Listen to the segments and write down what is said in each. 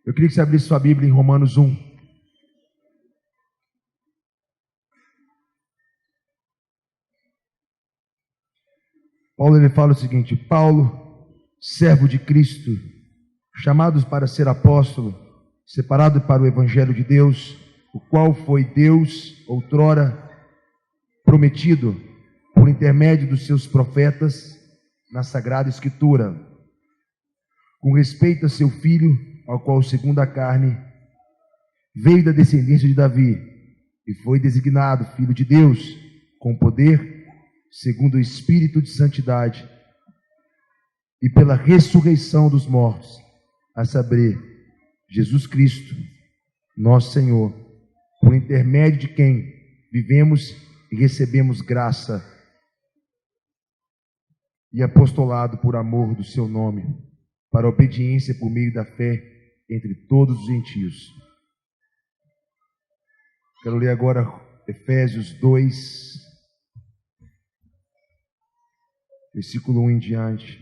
Eu queria que você abrisse sua Bíblia em Romanos 1. Paulo ele fala o seguinte: Paulo, servo de Cristo, chamados para ser apóstolo, separado para o evangelho de Deus, o qual foi Deus outrora prometido por intermédio dos seus profetas na Sagrada Escritura, com respeito a seu filho, ao qual segundo a carne veio da descendência de Davi e foi designado filho de Deus com poder, segundo o Espírito de santidade e pela ressurreição dos mortos, a saber, Jesus Cristo, nosso Senhor, por intermédio de quem vivemos e recebemos graça e apostolado por amor do seu nome, para a obediência por meio da fé entre todos os gentios. Quero ler agora Efésios 2, versículo 1 em diante.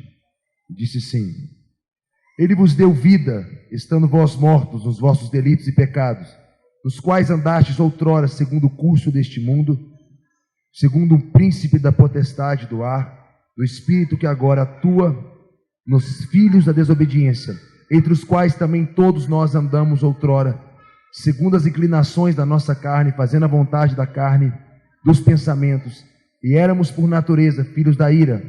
Disse assim: Ele vos deu vida, estando vós mortos nos vossos delitos e pecados, nos quais andastes outrora segundo o curso deste mundo, segundo o príncipe da potestade do ar, do espírito que agora atua nos filhos da desobediência, entre os quais também todos nós andamos outrora, segundo as inclinações da nossa carne, fazendo a vontade da carne, dos pensamentos, e éramos por natureza filhos da ira,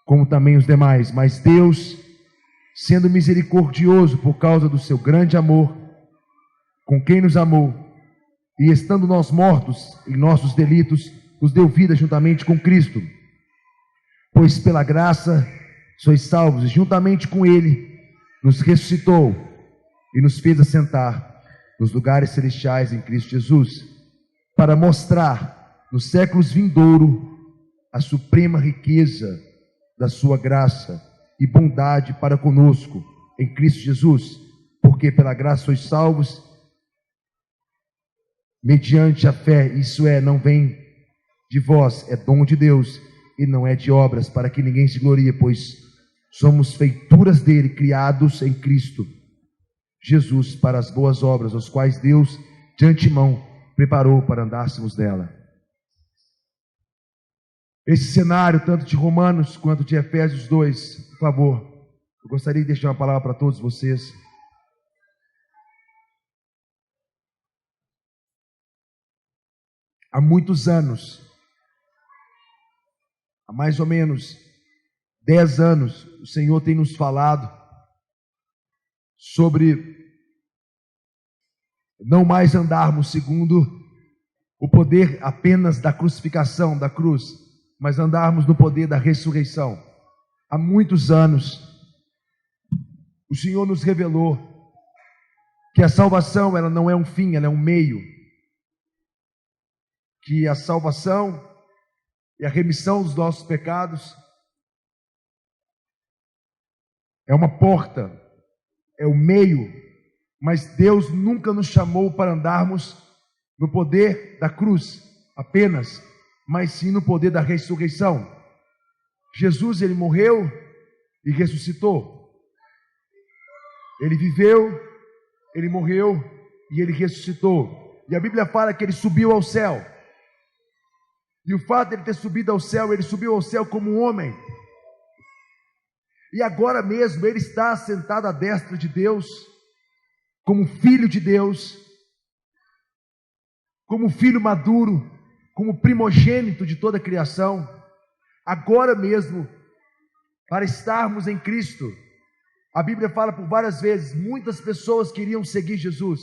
como também os demais. Mas Deus, sendo misericordioso por causa do seu grande amor, com quem nos amou, e estando nós mortos em nossos delitos, nos deu vida juntamente com Cristo. Pois pela graça sois salvos, e juntamente com Ele nos ressuscitou e nos fez assentar nos lugares celestiais em Cristo Jesus, para mostrar nos séculos vindouros a suprema riqueza da sua graça e bondade para conosco em Cristo Jesus, porque pela graça sois salvos, mediante a fé. Isso é, não vem de vós, é dom de Deus, e não é de obras, para que ninguém se glorie, pois somos feituras dele, criados em Cristo Jesus para as boas obras, as quais Deus de antemão preparou para andássemos nela. Esse cenário, tanto de Romanos quanto de Efésios 2, por favor, eu gostaria de deixar uma palavra para todos vocês. Há muitos anos, há mais ou menos 10 anos, o Senhor tem nos falado sobre não mais andarmos segundo o poder apenas da crucificação, da cruz, mas andarmos no poder da ressurreição. Há muitos anos, o Senhor nos revelou que a salvação, ela não é um fim, ela é um meio. Que a salvação e a remissão dos nossos pecados é uma porta, é o meio, mas Deus nunca nos chamou para andarmos no poder da cruz apenas, mas sim no poder da ressurreição. Jesus, ele morreu e ressuscitou. Ele viveu, ele morreu e ele ressuscitou. E a Bíblia fala que ele subiu ao céu. E o fato de ele ter subido ao céu, ele subiu ao céu como um homem. E agora mesmo ele está sentado à destra de Deus, como filho de Deus, como filho maduro, como primogênito de toda a criação. Agora mesmo, para estarmos em Cristo, a Bíblia fala por várias vezes, muitas pessoas queriam seguir Jesus,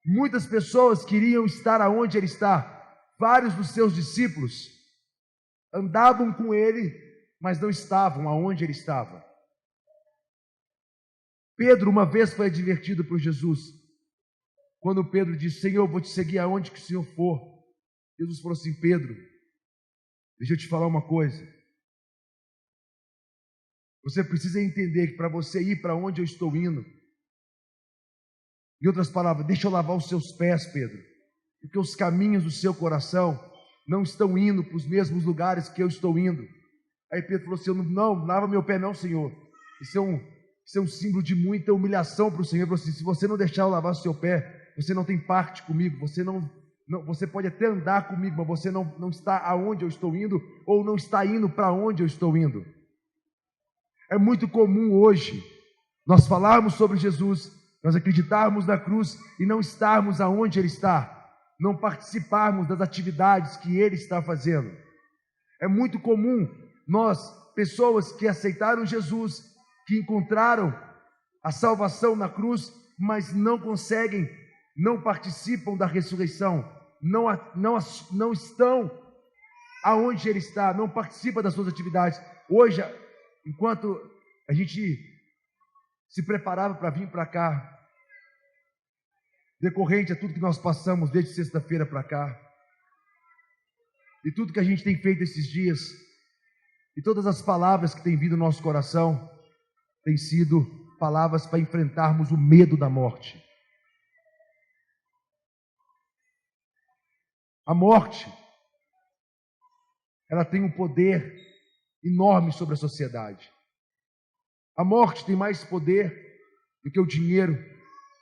muitas pessoas queriam estar aonde ele está. Vários dos seus discípulos andavam com ele, mas não estavam aonde ele estava. Pedro uma vez foi advertido por Jesus, quando Pedro disse: Senhor, eu vou te seguir aonde que o Senhor for. Jesus falou assim: Pedro, deixa eu te falar uma coisa, você precisa entender que para você ir para onde eu estou indo, em outras palavras, deixa eu lavar os seus pés, Pedro, porque os caminhos do seu coração não estão indo para os mesmos lugares que eu estou indo. Aí Pedro falou assim: não, lava meu pé não, Senhor, isso é Isso é um símbolo de muita humilhação para o Senhor. Assim, se você não deixar eu lavar o seu pé, você não tem parte comigo, você pode até andar comigo, mas você não está aonde eu estou indo, ou não está indo para onde eu estou indo. É muito comum hoje nós falarmos sobre Jesus, nós acreditarmos na cruz e não estarmos aonde Ele está, não participarmos das atividades que Ele está fazendo. É muito comum nós, pessoas que aceitaram Jesus, que encontraram a salvação na cruz, mas não conseguem, não participam da ressurreição, não estão aonde Ele está, não participam das suas atividades. Hoje, enquanto a gente se preparava para vir para cá, decorrente a tudo que nós passamos desde sexta-feira para cá, e tudo que a gente tem feito esses dias, e todas as palavras que têm vindo no nosso coração, têm sido palavras para enfrentarmos o medo da morte. A morte, ela tem um poder enorme sobre a sociedade. A morte tem mais poder do que o dinheiro,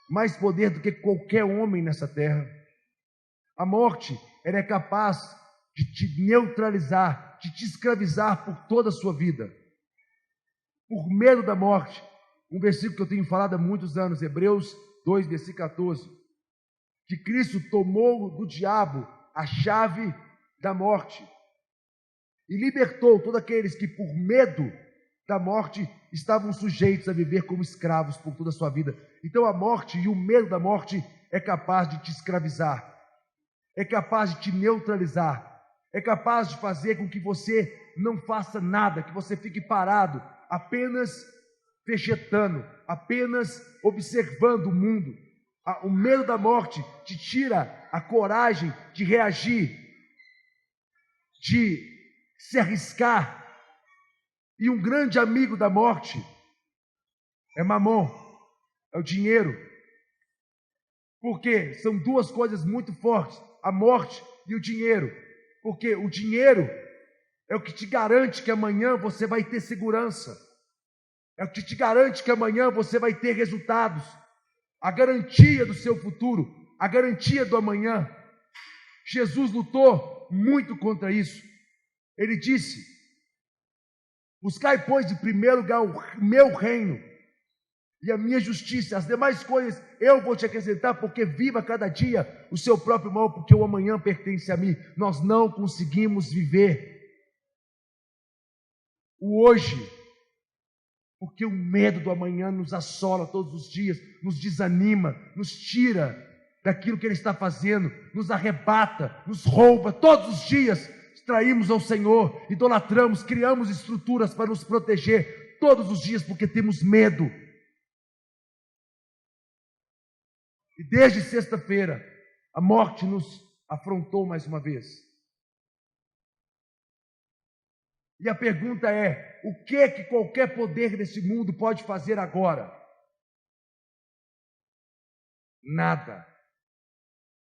mais poder do que qualquer homem nessa terra. A morte, ela é capaz de te neutralizar, de te escravizar por toda a sua vida. Por medo da morte. Um versículo que eu tenho falado há muitos anos, Hebreus 2, versículo 14, que Cristo tomou do diabo a chave da morte e libertou todos aqueles que por medo da morte estavam sujeitos a viver como escravos por toda a sua vida. Então a morte e o medo da morte é capaz de te escravizar, é capaz de te neutralizar, é capaz de fazer com que você não faça nada, que você fique parado, apenas vegetando, apenas observando o mundo. O medo da morte te tira a coragem de reagir, de se arriscar. E um grande amigo da morte é Mamon, é o dinheiro. Porque são duas coisas muito fortes, a morte e o dinheiro. Porque o dinheiro é o que te garante que amanhã você vai ter segurança. É o que te garante que amanhã você vai ter resultados. A garantia do seu futuro, a garantia do amanhã. Jesus lutou muito contra isso. Ele disse: buscai, pois, em primeiro lugar o meu reino e a minha justiça, as demais coisas eu vou te acrescentar, porque viva cada dia o seu próprio mal, porque o amanhã pertence a mim. Nós não conseguimos viver o hoje, porque o medo do amanhã nos assola todos os dias, nos desanima, nos tira daquilo que Ele está fazendo, nos arrebata, nos rouba todos os dias. Traímos ao Senhor, idolatramos, criamos estruturas para nos proteger todos os dias, porque temos medo. E desde sexta-feira, a morte nos afrontou mais uma vez. E a pergunta é: o que qualquer poder desse mundo pode fazer agora? Nada.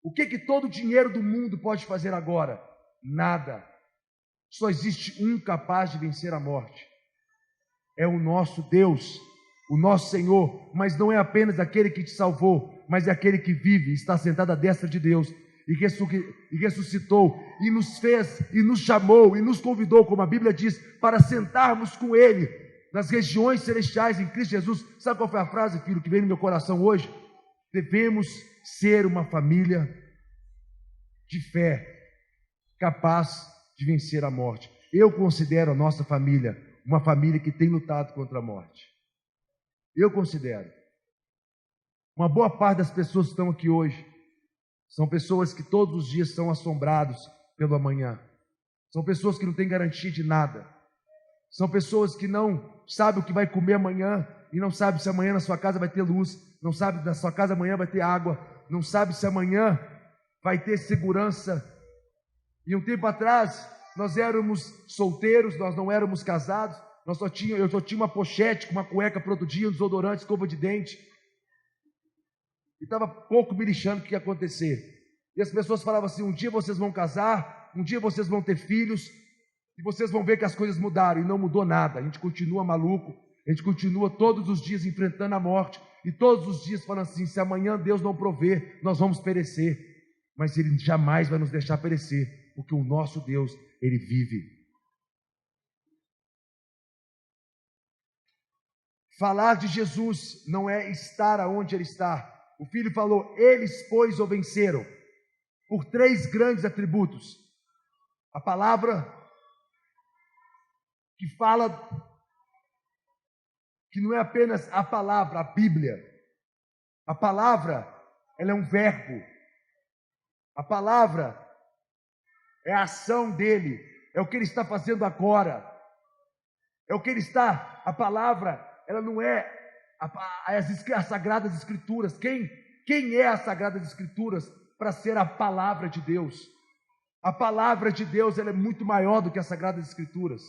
O que todo o dinheiro do mundo pode fazer agora? Nada. Só existe um capaz de vencer a morte. É o nosso Deus, o nosso Senhor. Mas não é apenas aquele que te salvou, mas é aquele que vive, está sentado à destra de Deus e ressuscitou e nos fez e nos chamou e nos convidou, como a Bíblia diz, para sentarmos com Ele nas regiões celestiais em Cristo Jesus. Sabe qual foi a frase, filho, que veio no meu coração hoje? Devemos ser uma família de fé, capaz de vencer a morte. Eu considero a nossa família uma família que tem lutado contra a morte. Eu considero. Uma boa parte das pessoas que estão aqui hoje são pessoas que todos os dias são assombrados pelo amanhã. São pessoas que não têm garantia de nada. São pessoas que não sabem o que vai comer amanhã e não sabem se amanhã na sua casa vai ter luz, não sabem se na sua casa amanhã vai ter água, não sabem se amanhã vai ter segurança. E um tempo atrás, nós éramos solteiros, nós não éramos casados, eu só tinha uma pochete com uma cueca para outro dia, um desodorante, escova de dente, e estava pouco me lixando o que ia acontecer. E as pessoas falavam assim: um dia vocês vão casar, um dia vocês vão ter filhos, e vocês vão ver que as coisas mudaram, e não mudou nada. A gente continua maluco, A gente continua todos os dias enfrentando a morte e todos os dias falando assim: se amanhã Deus não prover, nós vamos perecer. Mas Ele jamais vai nos deixar perecer, porque o nosso Deus, Ele vive. Falar de Jesus não é estar aonde Ele está. O Filho falou: eles, pois, o venceram por 3 grandes atributos. A palavra que fala, que não é apenas a palavra, a Bíblia. A palavra, ela é um verbo. A palavra é a ação dele, é o que ele está fazendo agora. É o que ele está, a palavra, ela não é as Sagradas Escrituras. Quem é as Sagradas Escrituras para ser a palavra de Deus? A palavra de Deus, ela é muito maior do que as Sagradas Escrituras.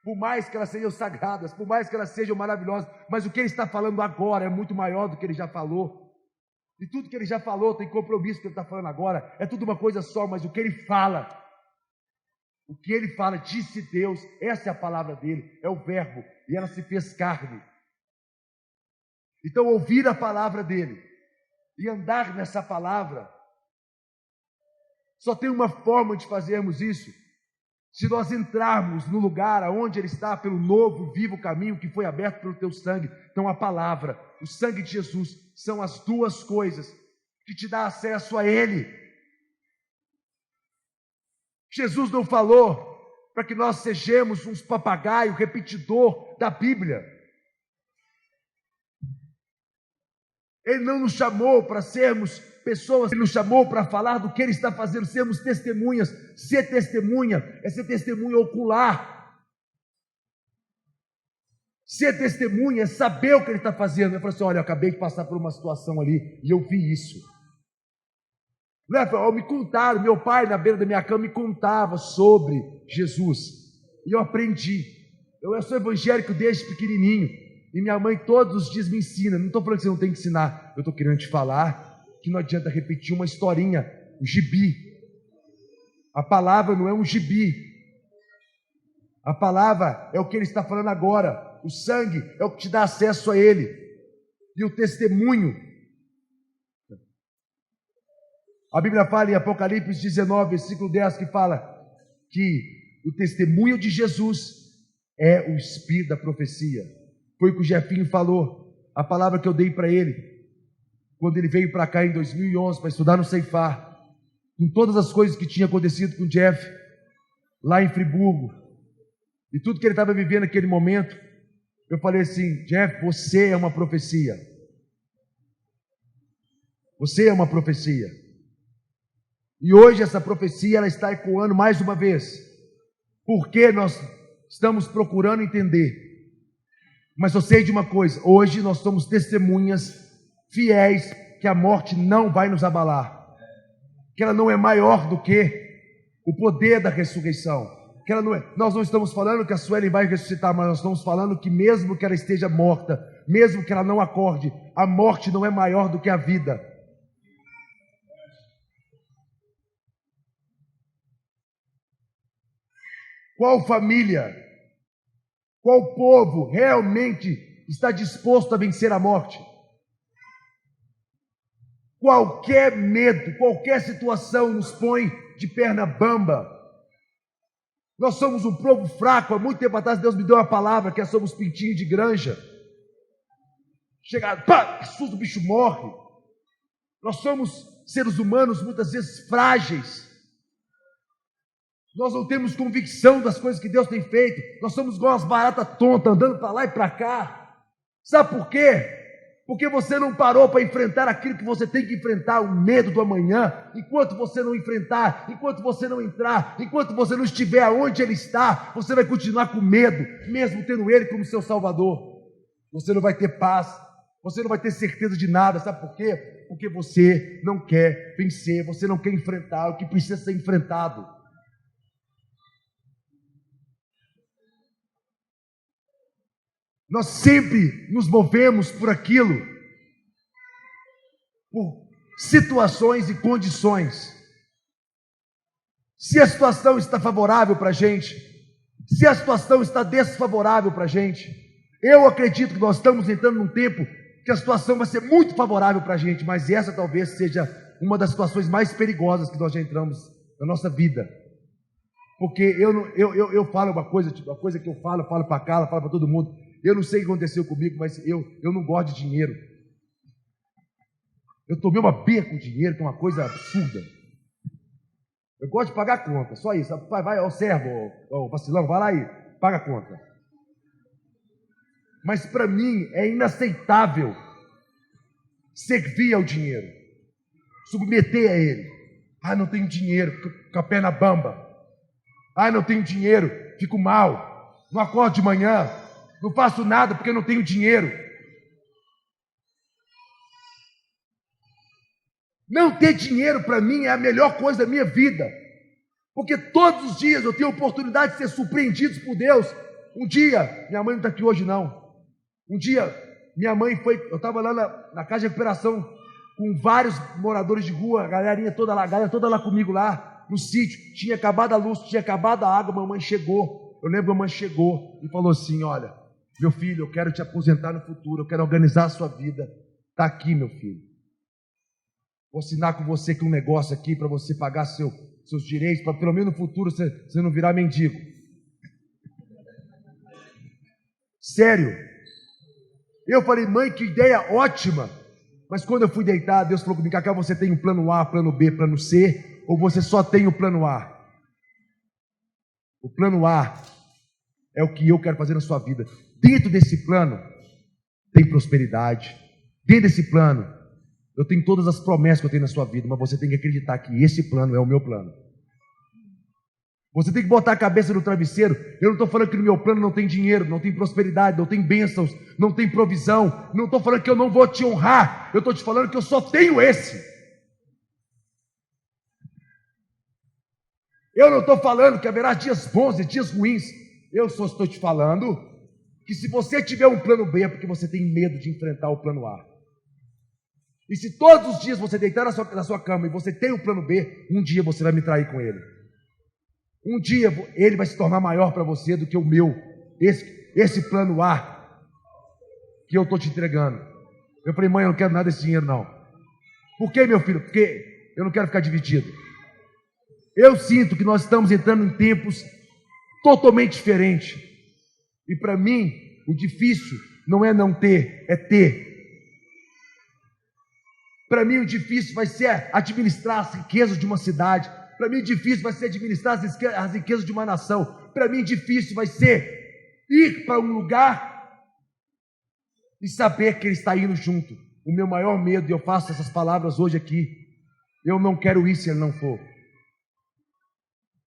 Por mais que elas sejam sagradas, por mais que elas sejam maravilhosas, mas o que ele está falando agora é muito maior do que ele já falou. E tudo que ele já falou tem compromisso com o que ele está falando agora. É tudo uma coisa só, mas o que ele fala, disse Deus, essa é a palavra dele, é o verbo, e ela se fez carne. Então, ouvir a palavra dele e andar nessa palavra, só tem uma forma de fazermos isso: se nós entrarmos no lugar aonde Ele está, pelo novo, vivo caminho que foi aberto pelo teu sangue. Então a palavra, o sangue de Jesus, são as 2 coisas que te dá acesso a Ele. Jesus não falou para que nós sejamos uns papagaios, repetidor da Bíblia. Ele não nos chamou para sermos pessoas, Ele nos chamou para falar do que Ele está fazendo, sermos testemunhas. Ser testemunha é ser testemunha ocular. Ser testemunha é saber o que Ele está fazendo. Ele falou assim: olha, eu acabei de passar por uma situação ali e eu vi isso. Não é? Me contaram, meu pai na beira da minha cama me contava sobre Jesus. E eu aprendi. Eu sou evangélico desde pequenininho. E minha mãe todos os dias me ensina. Não estou falando que você não tem que ensinar. Eu estou querendo te falar que não adianta repetir uma historinha, um gibi. A palavra não é um gibi. A palavra é o que ele está falando agora. O sangue é o que te dá acesso a ele. E o testemunho. A Bíblia fala em Apocalipse 19, versículo 10, que fala que o testemunho de Jesus é o espírito da profecia. Foi o que o Jefinho falou, a palavra que eu dei para ele, quando ele veio para cá em 2011, para estudar no Ceifar, com todas as coisas que tinha acontecido com o Jeff, lá em Friburgo, e tudo que ele estava vivendo naquele momento. Eu falei assim: Jeff, você é uma profecia. Você é uma profecia. E hoje essa profecia, ela está ecoando mais uma vez, porque nós estamos procurando entender. Mas eu sei de uma coisa: hoje nós somos testemunhas fiéis que a morte não vai nos abalar, que ela não é maior do que o poder da ressurreição, que ela não é. Nós não estamos falando que a Sueli vai ressuscitar, mas nós estamos falando que mesmo que ela esteja morta, mesmo que ela não acorde, a morte não é maior do que a vida. Qual família, qual povo realmente está disposto a vencer a morte? Qualquer medo, qualquer situação nos põe de perna bamba. Nós somos um povo fraco. Há muito tempo atrás Deus me deu uma palavra que é sobre os pintinhos de granja. Chega, pá, que susto, o bicho morre. Nós somos seres humanos muitas vezes frágeis. Nós não temos convicção das coisas que Deus tem feito. Nós somos igual as baratas tontas, andando para lá e para cá. Sabe por quê? Porque você não parou para enfrentar aquilo que você tem que enfrentar, o medo do amanhã. Enquanto você não enfrentar, enquanto você não entrar, enquanto você não estiver aonde Ele está, você vai continuar com medo, mesmo tendo Ele como seu Salvador. Você não vai ter paz, você não vai ter certeza de nada. Sabe por quê? Porque você não quer vencer, você não quer enfrentar o que precisa ser enfrentado. Nós sempre nos movemos por aquilo, por situações e condições. Se a situação está favorável para a gente, se a situação está desfavorável para a gente, Eu acredito que nós estamos entrando num tempo que a situação vai ser muito favorável para a gente, mas essa talvez seja uma das situações mais perigosas que nós já entramos na nossa vida. Porque eu falo uma coisa que eu falo para Carla, falo para todo mundo. Eu não sei o que aconteceu comigo, mas eu não gosto de dinheiro. Eu tomei uma beca com dinheiro, que é uma coisa absurda. Eu gosto de pagar a conta, só isso. Vai, ó servo, ó vacilão, vai lá e paga a conta. Mas para mim é inaceitável servir ao dinheiro, submeter a ele. Ah, não tenho dinheiro, fico com a perna bamba. Ah, não tenho dinheiro, fico mal. Não acordo de manhã, não faço nada porque não tenho dinheiro. Não ter dinheiro para mim é a melhor coisa da minha vida, porque todos os dias eu tenho a oportunidade de ser surpreendido por Deus. Um dia, minha mãe não está aqui hoje não. Um dia, minha mãe foi, eu estava lá na casa de recuperação com vários moradores de rua, a galera toda lá comigo lá no sítio. Tinha acabado a luz, tinha acabado a água. Mamãe chegou. Eu lembro que a mamãe chegou e falou assim: olha, meu filho, eu quero te aposentar no futuro, eu quero organizar a sua vida. Está aqui, meu filho. Vou assinar com você que um negócio aqui para você pagar seus direitos, para pelo menos no futuro você não virar mendigo. Sério. Eu falei: mãe, que ideia ótima. Mas quando eu fui deitar, Deus falou comigo: Cacá, você tem o plano A, plano B, plano C, ou você só tem o plano A? O plano A é o que eu quero fazer na sua vida. Dentro desse plano tem prosperidade. Dentro desse plano eu tenho todas as promessas que eu tenho na sua vida, mas você tem que acreditar que esse plano é o meu plano. Você tem que botar a cabeça no travesseiro. Eu não estou falando que no meu plano não tem dinheiro, não tem prosperidade, não tem bênçãos, não tem provisão. Não estou falando que eu não vou te honrar. Eu estou te falando que eu só tenho esse. Eu não estou falando que haverá dias bons e dias ruins. Eu só estou te falando que se você tiver um plano B é porque você tem medo de enfrentar o plano A. E se todos os dias você deitar na sua cama e você tem o plano B, um dia você vai me trair com ele. Um dia ele vai se tornar maior para você do que o meu, esse plano A que eu estou te entregando. Eu falei: mãe, eu não quero nada desse dinheiro não. Por que, meu filho? Porque eu não quero ficar dividido. Eu sinto que nós estamos entrando em tempos totalmente diferentes. E para mim, o difícil não é não ter, é ter. Para mim o difícil vai ser administrar as riquezas de uma cidade. Para mim difícil vai ser administrar as riquezas de uma nação. Para mim difícil vai ser ir para um lugar e saber que Ele está indo junto. O meu maior medo, e eu faço essas palavras hoje aqui, eu não quero ir se Ele não for.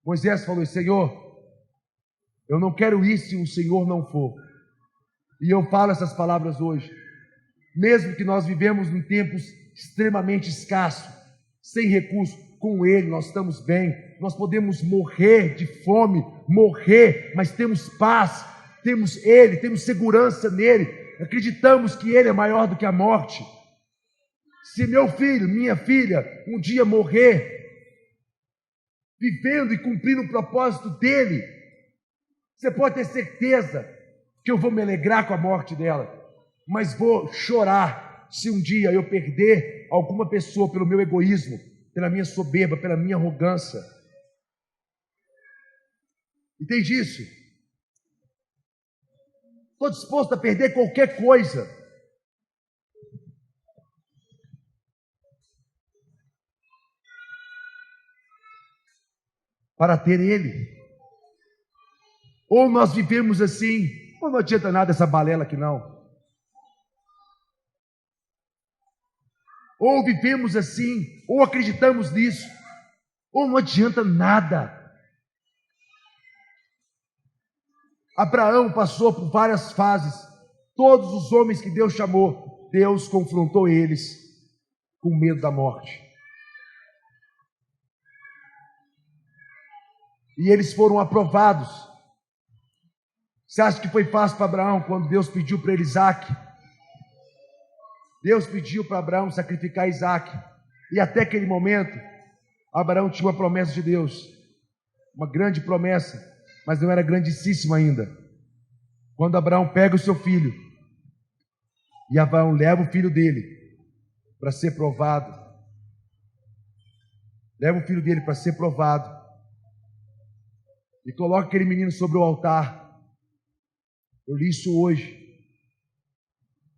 Moisés falou: Senhor, eu não quero ir se o Senhor não for. E eu falo essas palavras hoje. Mesmo que nós vivemos em tempos extremamente escassos, sem recursos, com Ele nós estamos bem. Nós podemos morrer de fome, mas temos paz, temos Ele, temos segurança nele, acreditamos que Ele é maior do que a morte. Se meu filho, minha filha, um dia morrer, vivendo e cumprindo o propósito dele, você pode ter certeza que eu vou me alegrar com a morte dela, mas vou chorar se um dia eu perder alguma pessoa pelo meu egoísmo, pela minha soberba, pela minha arrogância. Entende isso? Estou disposto a perder qualquer coisa para ter Ele. Ou nós vivemos assim, ou não adianta nada essa balela aqui não. Ou vivemos assim, ou acreditamos nisso, ou não adianta nada. Abraão passou por várias fases. Todos os homens que Deus chamou, Deus confrontou eles com medo da morte. E eles foram aprovados. Você acha que foi fácil para Abraão quando Deus pediu para ele Isaque? Deus pediu para Abraão sacrificar Isaque. E até aquele momento, Abraão tinha uma promessa de Deus. Uma grande promessa, mas não era grandíssima ainda. Quando Abraão pega o seu filho, e Abraão leva o filho dele para ser provado, e coloca aquele menino sobre o altar. Eu li isso hoje.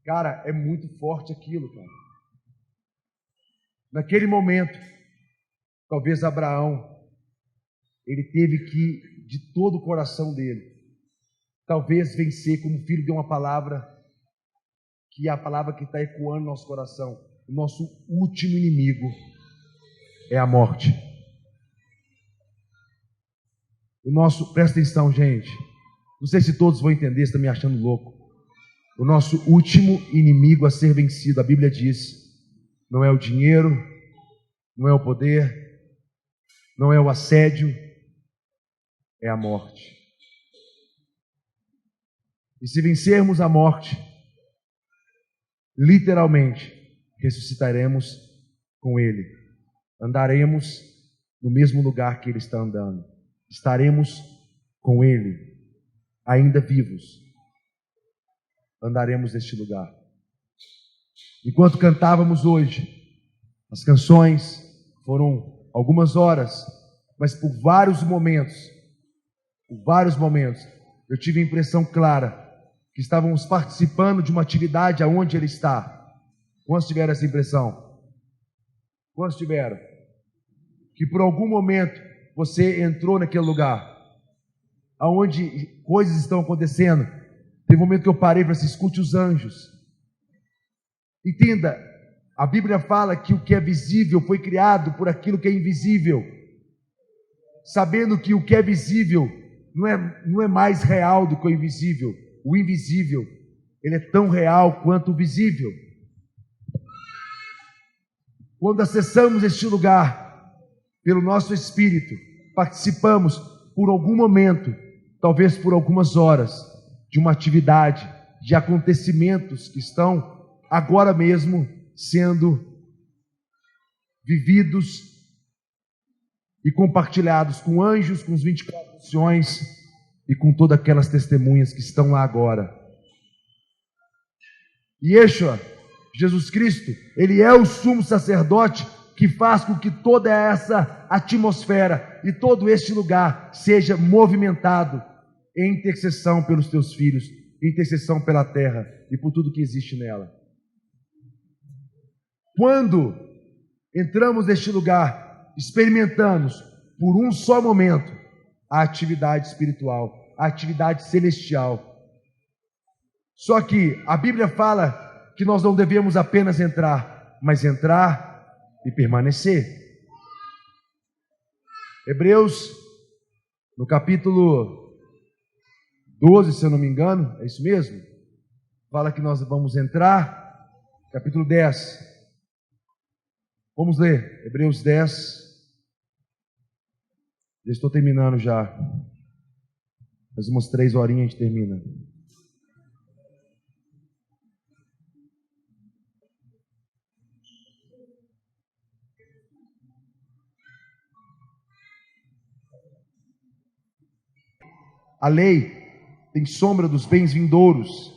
Cara, é muito forte aquilo, cara. Naquele momento, talvez Abraão, ele teve que, de todo o coração dele, talvez vencer, como o filho deu uma palavra, que é a palavra que está ecoando no nosso coração. O nosso último inimigo é a morte. Presta atenção, gente. Não sei se todos vão entender, se está me achando louco. O nosso último inimigo a ser vencido, a Bíblia diz, não é o dinheiro, não é o poder, não é o assédio, é a morte. E se vencermos a morte, literalmente, ressuscitaremos com Ele. Andaremos no mesmo lugar que Ele está andando. Estaremos com Ele, ainda vivos. Andaremos neste lugar. Enquanto cantávamos hoje, as canções foram algumas horas, mas por vários momentos, eu tive a impressão clara que estávamos participando de uma atividade aonde Ele está. Quantos tiveram essa impressão? Quantos tiveram? Que por algum momento você entrou naquele lugar, aonde coisas estão acontecendo. Teve um momento que eu parei para escute os anjos. Entenda, a Bíblia fala que o que é visível foi criado por aquilo que é invisível. Sabendo que o que é visível não é mais real do que o invisível. O invisível, ele é tão real quanto o visível. Quando acessamos este lugar, pelo nosso espírito, participamos por algum momento, talvez por algumas horas, de uma atividade, de acontecimentos que estão agora mesmo sendo vividos e compartilhados com anjos, com os 24 anciões e com todas aquelas testemunhas que estão lá agora. E Yeshua, Jesus Cristo, Ele é o sumo sacerdote que faz com que toda essa atmosfera e todo este lugar seja movimentado em intercessão pelos teus filhos, em intercessão pela terra e por tudo que existe nela. Quando entramos neste lugar, experimentamos por um só momento a atividade espiritual, a atividade celestial. Só que a Bíblia fala que nós não devemos apenas entrar, mas entrar e permanecer. Hebreus, no capítulo 12, se eu não me engano, é isso mesmo? Fala que nós vamos entrar, capítulo 10. Vamos ler, Hebreus 10. Já estou terminando já. Mais umas 3 horinhas a gente termina. A lei tem sombra dos bens vindouros,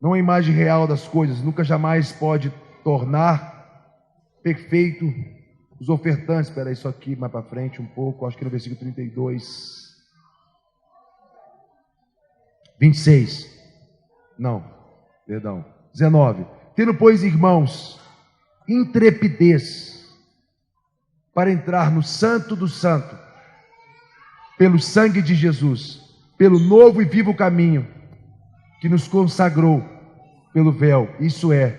não a imagem real das coisas, nunca jamais pode tornar perfeito os ofertantes. Espera isso aqui mais para frente um pouco, acho que no versículo 32, 26, não, perdão, 19. Tendo, pois, irmãos, intrepidez para entrar no santo do santo, pelo sangue de Jesus, pelo novo e vivo caminho que nos consagrou pelo véu, isso é,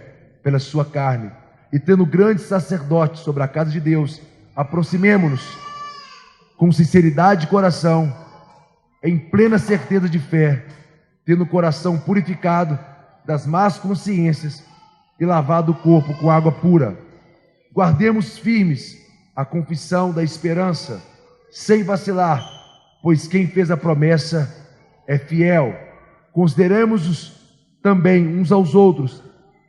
pela sua carne, e tendo grande sacerdote sobre a casa de Deus, aproximemo-nos com sinceridade de coração, em plena certeza de fé, tendo o coração purificado das más consciências e lavado o corpo com água pura. Guardemos firmes a confissão da esperança, sem vacilar, pois quem fez a promessa é fiel. Consideremos-os também uns aos outros,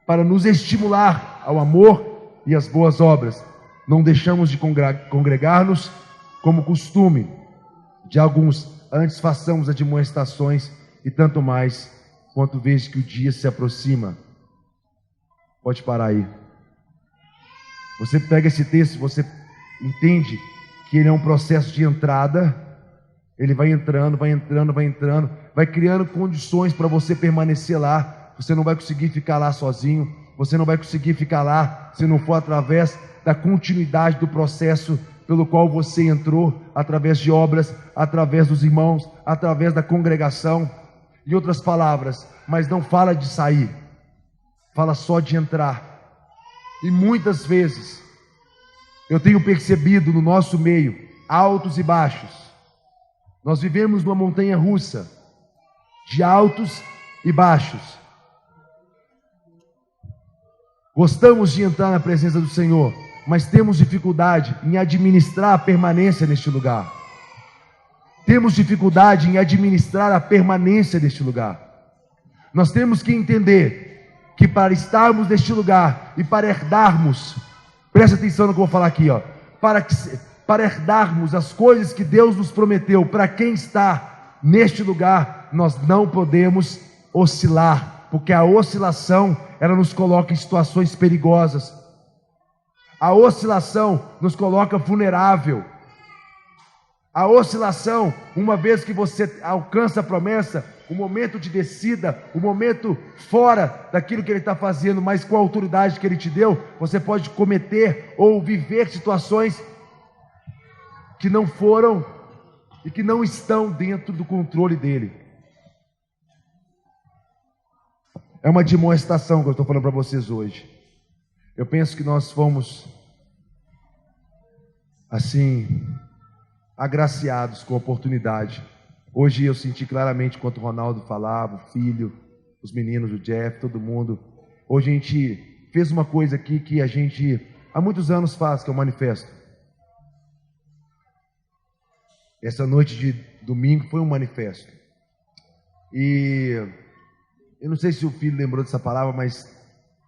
para nos estimular ao amor e às boas obras. Não deixamos de congregar-nos, como costume de alguns, antes façamos admoestações, e tanto mais quanto vês que o dia se aproxima. Pode parar aí. Você pega esse texto, você entende que ele é um processo de entrada. Ele vai entrando, vai criando condições para você permanecer lá. Você não vai conseguir ficar lá sozinho, você não vai conseguir ficar lá se não for através da continuidade do processo pelo qual você entrou, através de obras, através dos irmãos, através da congregação. Em outras palavras, mas não fala de sair, fala só de entrar. E muitas vezes eu tenho percebido no nosso meio altos e baixos. Nós vivemos numa montanha russa de altos e baixos. Gostamos de entrar na presença do Senhor, mas temos dificuldade em administrar a permanência neste lugar. Temos dificuldade em administrar a permanência neste lugar. Nós temos que entender que para estarmos neste lugar e para herdarmos, presta atenção no que eu vou falar aqui, para herdarmos as coisas que Deus nos prometeu, para quem está neste lugar, nós não podemos oscilar, porque a oscilação, ela nos coloca em situações perigosas. A oscilação nos coloca vulnerável. A oscilação, uma vez que você alcança a promessa, o momento de descida, o momento fora daquilo que Ele está fazendo, mas com a autoridade que Ele te deu, você pode cometer ou viver situações que não foram e que não estão dentro do controle dEle. É uma demonstração que eu estou falando para vocês hoje. Eu penso que nós fomos, assim, agraciados com a oportunidade. Hoje eu senti claramente enquanto o Ronaldo falava, o filho, os meninos, o Jeff, todo mundo. Hoje a gente fez uma coisa aqui que a gente há muitos anos faz, que é o manifesto. Essa noite de domingo foi um manifesto. E eu não sei se o filho lembrou dessa palavra, mas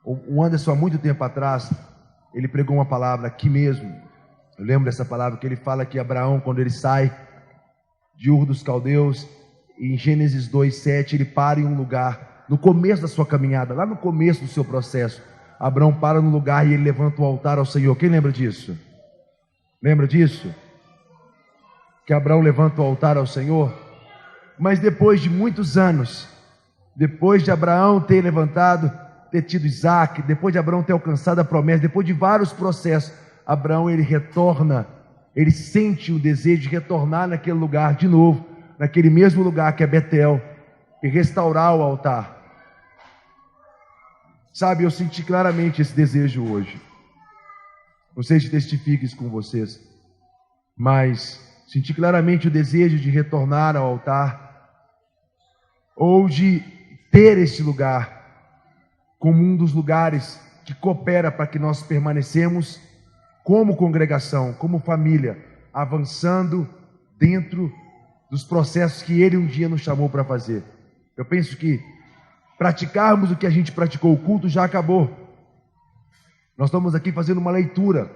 o Anderson, há muito tempo atrás, ele pregou uma palavra aqui mesmo. Eu lembro dessa palavra que ele fala que Abraão, quando ele sai de Ur dos Caldeus, em Gênesis 2:7, ele para em um lugar, no começo da sua caminhada, lá no começo do seu processo, Abraão para no lugar e ele levanta o altar ao Senhor. Quem lembra disso? Lembra disso? Que Abraão levanta o altar ao Senhor? Mas depois de muitos anos, depois de Abraão ter levantado, ter tido Isaac, depois de Abraão ter alcançado a promessa, depois de vários processos, Abraão ele retorna, ele sente o desejo de retornar naquele lugar de novo, naquele mesmo lugar que é Betel, e restaurar o altar. Sabe, eu senti claramente esse desejo hoje. Não sei se testifico isso com vocês, mas senti claramente o desejo de retornar ao altar, ou de ter este lugar como um dos lugares que coopera para que nós permanecemos como congregação, como família, avançando dentro dos processos que Ele um dia nos chamou para fazer. Eu penso que praticarmos o que a gente praticou, o culto já acabou. Nós estamos aqui fazendo uma leitura.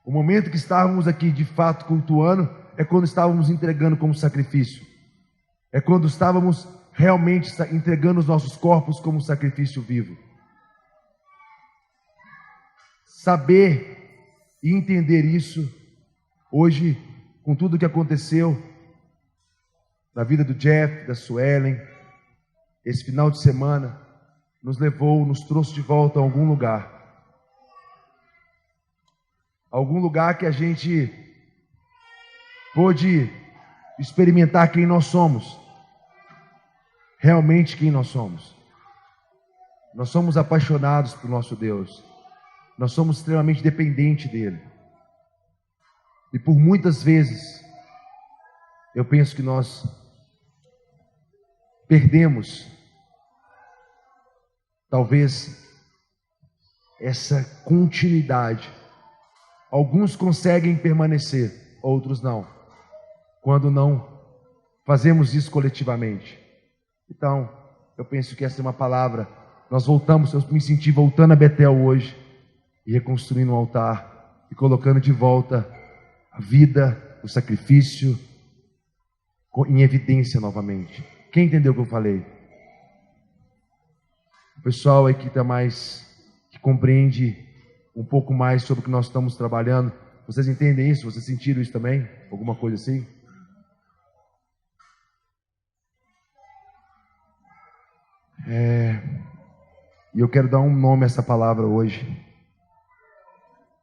O momento que estávamos aqui de fato cultuando é quando estávamos entregando como sacrifício. É quando estávamos realmente entregando os nossos corpos como sacrifício vivo. Saber e entender isso, hoje, com tudo o que aconteceu na vida do Jeff, da Suelen, esse final de semana, nos levou, nos trouxe de volta a algum lugar. Algum lugar que a gente pôde experimentar quem nós somos. Realmente quem nós somos. Nós somos apaixonados por nosso Deus. Nós somos extremamente dependentes dEle. E por muitas vezes, eu penso que nós perdemos, talvez, essa continuidade. Alguns conseguem permanecer, outros não. Quando não fazemos isso coletivamente. Então, eu penso que essa é uma palavra. Nós voltamos, eu me senti voltando a Betel hoje e reconstruindo um altar e colocando de volta a vida, o sacrifício em evidência novamente. Quem entendeu o que eu falei? O pessoal aí que que compreende um pouco mais sobre o que nós estamos trabalhando, vocês entendem isso? Vocês sentiram isso também? Alguma coisa assim? E eu quero dar um nome a essa palavra hoje,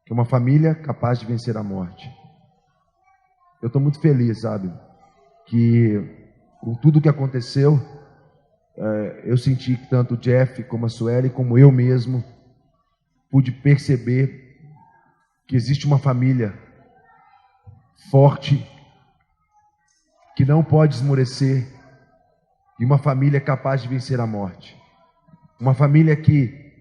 que é uma família capaz de vencer a morte. Eu estou muito feliz, sabe, que com tudo que aconteceu, eu senti que tanto o Jeff como a Sueli, como eu mesmo, pude perceber que existe uma família forte, que não pode esmorecer, e uma família capaz de vencer a morte. Uma família que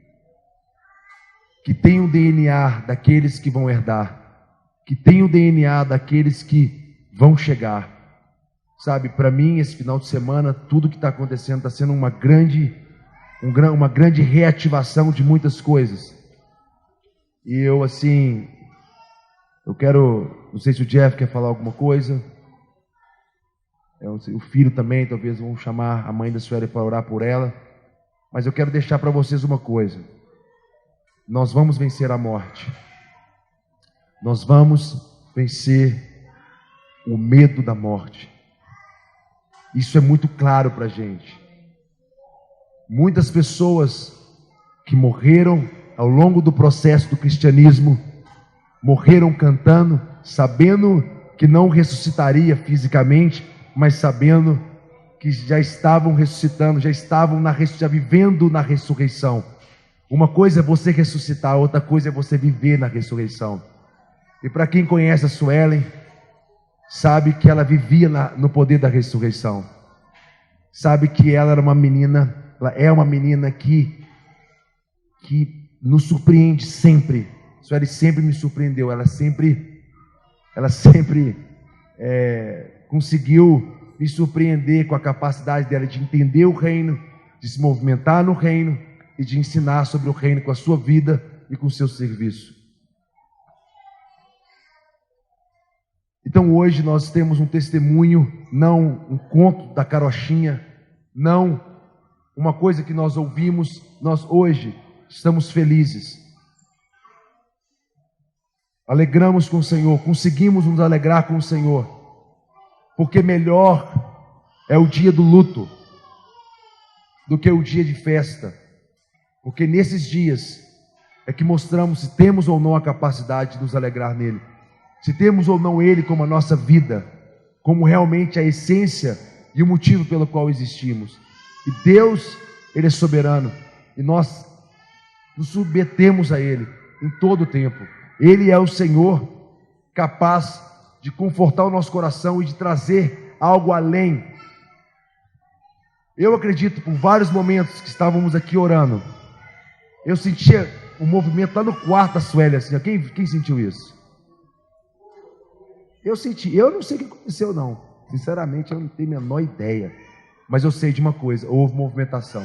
tem o DNA daqueles que vão herdar, que tem o DNA daqueles que vão chegar. Sabe, para mim, esse final de semana, tudo que está acontecendo está sendo uma grande reativação de muitas coisas. E eu, assim, não sei se o Jeff quer falar alguma coisa. O filho também, talvez vão chamar a mãe da Sueli para orar por ela. Mas eu quero deixar para vocês uma coisa. Nós vamos vencer a morte. Nós vamos vencer o medo da morte. Isso é muito claro para a gente. Muitas pessoas que morreram ao longo do processo do cristianismo, morreram cantando, sabendo que não ressuscitaria fisicamente, mas sabendo que já estavam ressuscitando, já vivendo na ressurreição. Uma coisa é você ressuscitar, outra coisa é você viver na ressurreição. E para quem conhece a Suelen, sabe que ela vivia no poder da ressurreição. Sabe que ela é uma menina que nos surpreende sempre. Suelen sempre me surpreendeu, ela sempre conseguiu me surpreender com a capacidade dela de entender o reino, de se movimentar no reino e de ensinar sobre o reino com a sua vida e com o seu serviço. Então hoje nós temos um testemunho, não um conto da carochinha, não uma coisa que nós ouvimos. Nós hoje estamos felizes, alegramos com o Senhor, conseguimos nos alegrar com o Senhor, porque melhor é o dia do luto do que o dia de festa, porque nesses dias é que mostramos se temos ou não a capacidade de nos alegrar nele, se temos ou não ele como a nossa vida, como realmente a essência e o motivo pelo qual existimos. E Deus, Ele é soberano, e nós nos submetemos a Ele em todo o tempo. Ele é o Senhor capaz de confortar o nosso coração e de trazer algo além. Eu acredito, por vários momentos que estávamos aqui orando, eu sentia um movimento lá no quarto da Sueli, assim, quem sentiu isso? Eu senti, eu não sei o que aconteceu não, sinceramente eu não tenho a menor ideia, mas eu sei de uma coisa, houve movimentação,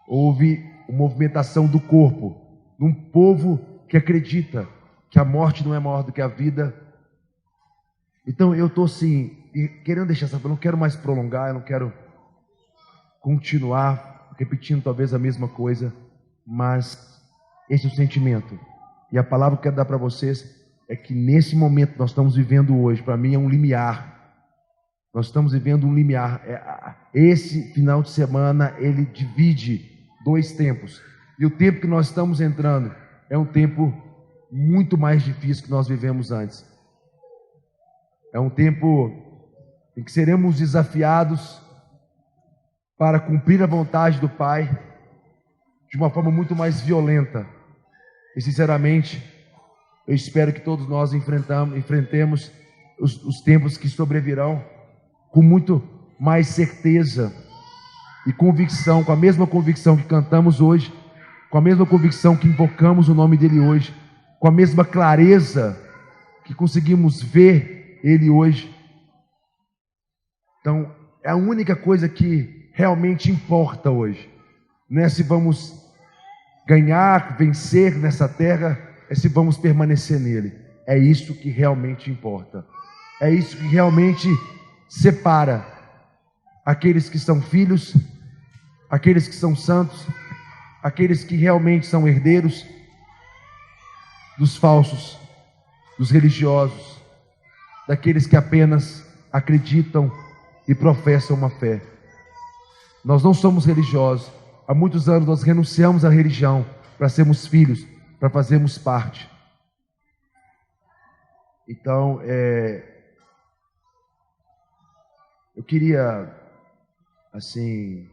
houve uma movimentação do corpo, de um povo que acredita que a morte não é maior do que a vida. Então eu estou assim, querendo deixar essa, eu não quero mais prolongar, eu não quero continuar repetindo talvez a mesma coisa, mas esse é o sentimento, e a palavra que eu quero dar para vocês é que nesse momento que nós estamos vivendo hoje, para mim é um limiar. Nós estamos vivendo um limiar. Esse final de semana, ele divide dois tempos. E o tempo que nós estamos entrando é um tempo muito mais difícil que nós vivemos antes. É um tempo em que seremos desafiados para cumprir a vontade do Pai de uma forma muito mais violenta. E sinceramente, eu espero que todos nós enfrentemos os tempos que sobrevirão com muito mais certeza e convicção, com a mesma convicção que cantamos hoje, com a mesma convicção que invocamos o nome dele hoje, com a mesma clareza que conseguimos ver ele hoje. Então, é a única coisa que realmente importa hoje. Não é se vamos ganhar, vencer nessa terra, é se vamos permanecer nele. É isso que realmente importa. É isso que realmente separa aqueles que são filhos, aqueles que são santos, aqueles que realmente são herdeiros, dos falsos, dos religiosos, daqueles que apenas acreditam e professam uma fé. Nós não somos religiosos. Há muitos anos nós renunciamos à religião para sermos filhos, para fazermos parte. Então, eu queria, assim,